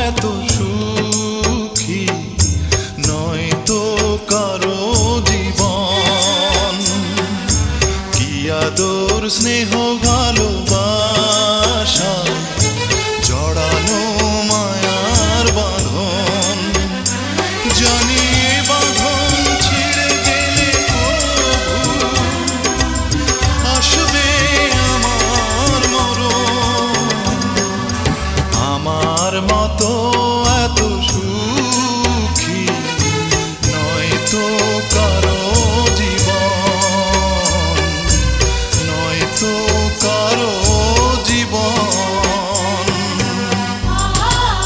এত সুখী নয় তো কারো জীবন। কি আদর স্নেহ ভালোবাসা জড়ানো মায়ার বাঁধন। জানি বাঁধন ছিঁড়ে গেলে প্রভু আসবে আমার মরণ। আমার মতো